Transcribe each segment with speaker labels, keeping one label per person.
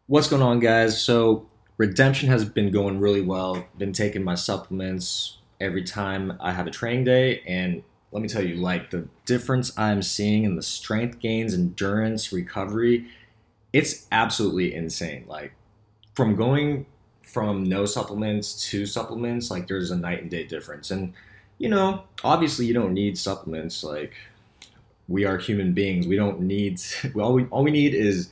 Speaker 1: What's going on, guys? So, redemption has been going really well. Been taking my supplements every time I have a training day, and let me tell you, like the difference I'm seeing in the strength gains, endurance, recovery, it's absolutely insane. Like from going from no supplements to supplements, like there's a night and day difference. And obviously you don't need supplements. Like we are human beings. We don't need all we need is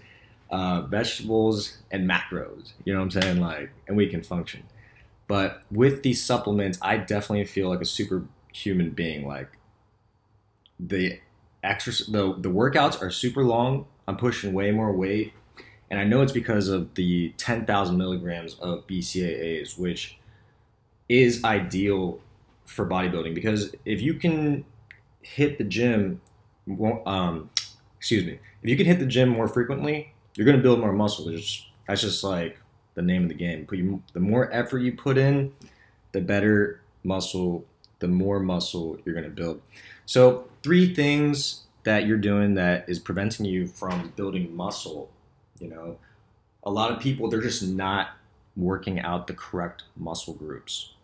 Speaker 1: vegetables and macros. You know what I'm saying? Like, and we can function. But with these supplements, I definitely feel like a superhuman being. Like the the workouts are super long. I'm pushing way more weight, and I know it's because of the 10,000 milligrams of BCAAs, which is ideal for bodybuilding. Because if you can hit the gym, excuse me, if you can hit the gym more frequently, you're going to build more muscle. That's just like the name of the game. The more effort you put in, the better muscle, the more muscle you're going to build. So, three things that you're doing that is preventing you from building muscle. You know, a lot of people, they're just not working out the correct muscle groups.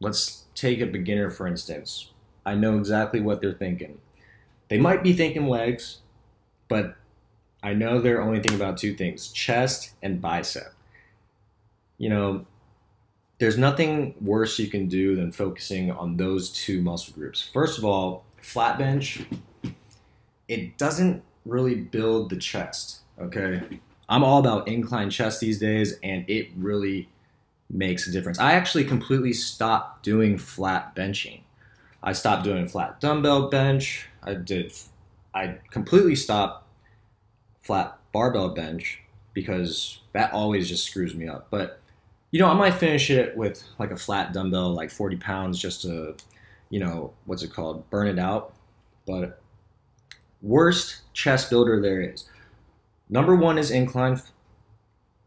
Speaker 1: Let's take a beginner, for instance. I know exactly what they're thinking. They might be thinking legs, but I know they're only thinking about two things: chest and bicep. You know, there's nothing worse you can do than focusing on those two muscle groups. First of all, flat bench, it doesn't really build the chest, okay? I'm all about incline chest these days, and it really makes a difference. I actually completely stopped doing flat benching. I stopped doing flat dumbbell bench. I completely stopped flat barbell bench because that always just screws me up. But I might finish it with like a flat dumbbell, like 40 pounds, just to, what's it called, burn it out. But worst chest builder there is. Number one is incline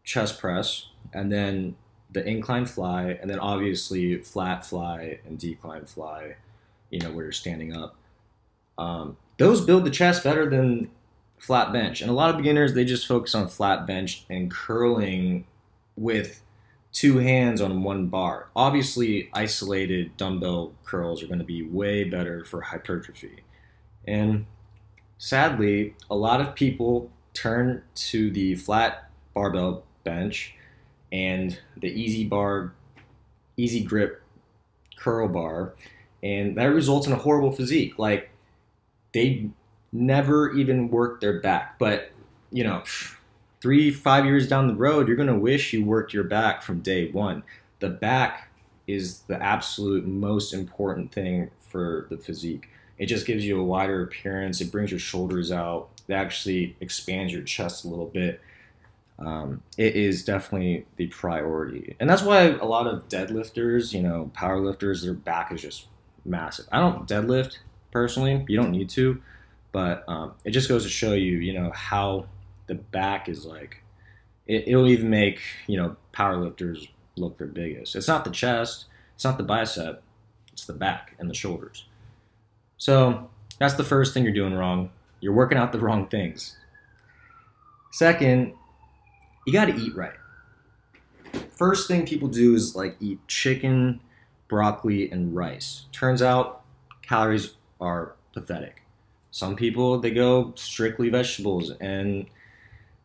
Speaker 1: chest press, and then the incline fly, and then obviously flat fly and decline fly, where you're standing up. Those build the chest better than flat bench. And a lot of beginners, they just focus on flat bench and curling with two hands on one bar. Obviously, isolated dumbbell curls are going to be way better for hypertrophy. And sadly, a lot of people turn to the flat barbell bench and the easy grip curl bar, and that results in a horrible physique. Like they never even worked their back. But 3, 5 years down the road, you're going to wish you worked your back from day one. The back is the absolute most important thing for the physique. It just gives you a wider appearance. It brings your shoulders out. It actually expands your chest a little bit. It is definitely the priority. And that's why a lot of deadlifters, power lifters, their back is just massive. I don't deadlift personally. You don't need to. But it just goes to show you, how the back is like, it'll even make, powerlifters look their biggest. It's not the chest, it's not the bicep, it's the back and the shoulders. So that's the first thing you're doing wrong. You're working out the wrong things. Second, you got to eat right. First thing people do is like eat chicken, broccoli, and rice. Turns out calories are pathetic. Some people, they go strictly vegetables and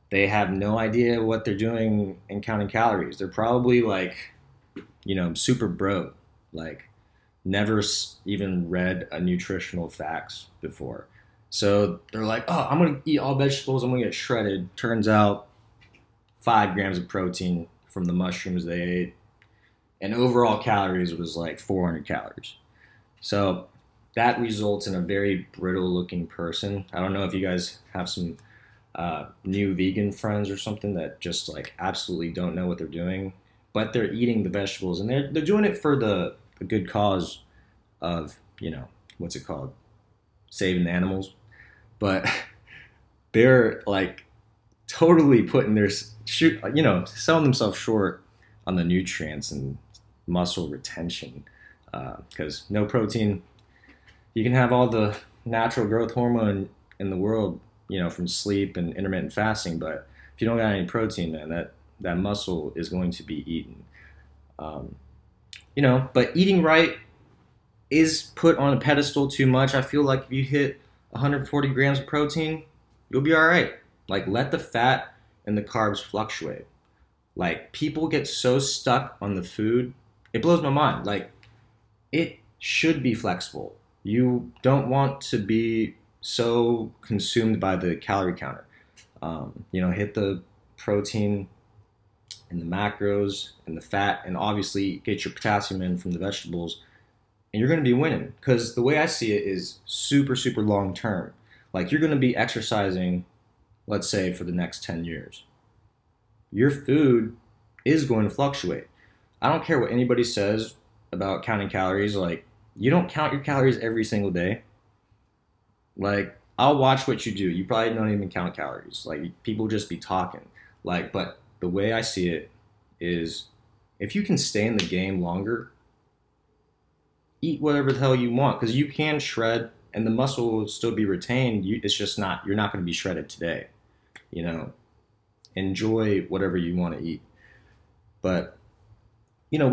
Speaker 1: they have no idea what they're doing in counting calories. They're probably like, super broke, like never even read a nutritional facts before. So they're like, oh, I'm going to eat all vegetables. I'm going to get shredded. Turns out 5 grams of protein from the mushrooms they ate. And overall calories was like 400 calories. So that results in a very brittle looking person. I don't know if you guys have some new vegan friends or something that just like absolutely don't know what they're doing, but they're eating the vegetables and they're doing it for the good cause of, what's it called? Saving the animals. But they're like totally putting selling themselves short on the nutrients and muscle retention because no protein. You can have all the natural growth hormone in the world, from sleep and intermittent fasting, but if you don't got any protein, man, that muscle is going to be eaten. You know, but eating right is put on a pedestal too much. I feel like if you hit 140 grams of protein, you'll be all right. Like, let the fat and the carbs fluctuate. Like, people get so stuck on the food. It blows my mind. Like, it should be flexible. You don't want to be so consumed by the calorie counter. You know, hit the protein and the macros and the fat, and obviously get your potassium in from the vegetables, and you're going to be winning. Because the way I see it is super, super long term. Like, you're going to be exercising, let's say, for the next 10 years. Your food is going to fluctuate. I don't care what anybody says about counting calories. Like, you don't count your calories every single day. Like, I'll watch what you do. You probably don't even count calories. Like, people just be talking. Like, but the way I see it is, if you can stay in the game longer, eat whatever the hell you want, because you can shred and the muscle will still be retained. It's just not, you're not going to be shredded today. You know, enjoy whatever you want to eat. But, you know,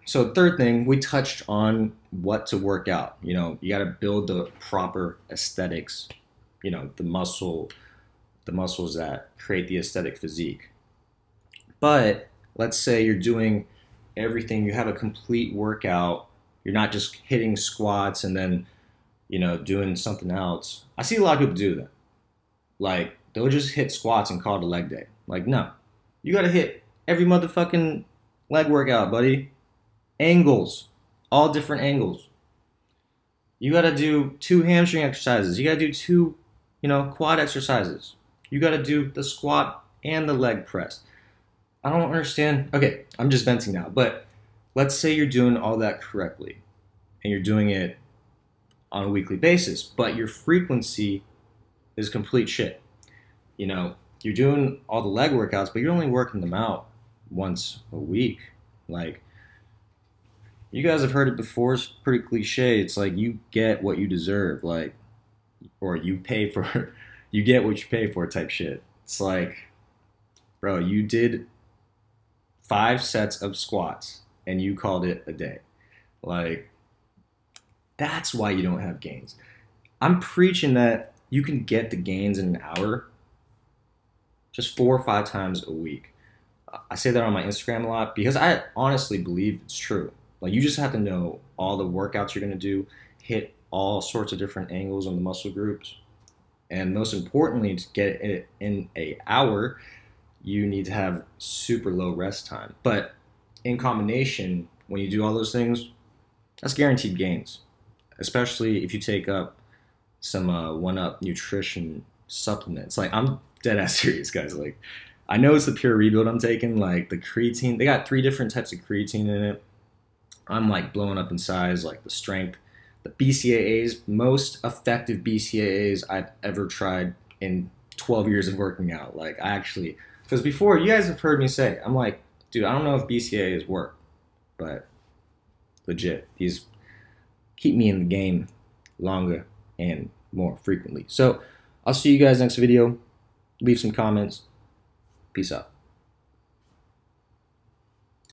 Speaker 1: so third thing, we touched on what to work out. You know, you got to build the proper aesthetics, you know, the muscles that create the aesthetic physique. But let's say you're doing everything, you have a complete workout, you're not just hitting squats and then, you know, doing something else. I see a lot of people do that. Like, they'll just hit squats and call it a leg day. Like, no, you got to hit every motherfucking leg workout, buddy. Angles, all different angles. You got to do 2 hamstring exercises. You got to do 2, you know, quad exercises. You got to do the squat and the leg press. I don't understand. Okay, I'm just venting now. But let's say you're doing all that correctly and you're doing it on a weekly basis, but your frequency is complete shit. You know, you're doing all the leg workouts, but you're only working them out once a week. Like, you guys have heard it before. It's pretty cliche. It's like, you get what you deserve, like, or you get what you pay for type shit. It's like, bro, you did 5 sets of squats and you called it a day. Like, that's why you don't have gains. I'm preaching that you can get the gains in an hour just 4 or 5 times a week. I say that on my Instagram a lot because I honestly believe it's true. Like, you just have to know all the workouts you're going to do, hit all sorts of different angles on the muscle groups. And most importantly, to get it in an hour, you need to have super low rest time. But in combination, when you do all those things, that's guaranteed gains. Especially if you take up some 1UP nutrition supplements. Like, I'm dead ass serious, guys. Like, I know it's the pure rebuild I'm taking. Like, the creatine, they got 3 different types of creatine in it. I'm like blowing up in size, like the strength, the BCAAs, most effective BCAAs I've ever tried in 12 years of working out. Like, I actually, because before, you guys have heard me say, I'm like, dude, I don't know if BCAAs work, but legit, these keep me in the game longer and more frequently. So I'll see you guys next video. Leave some comments. Peace out.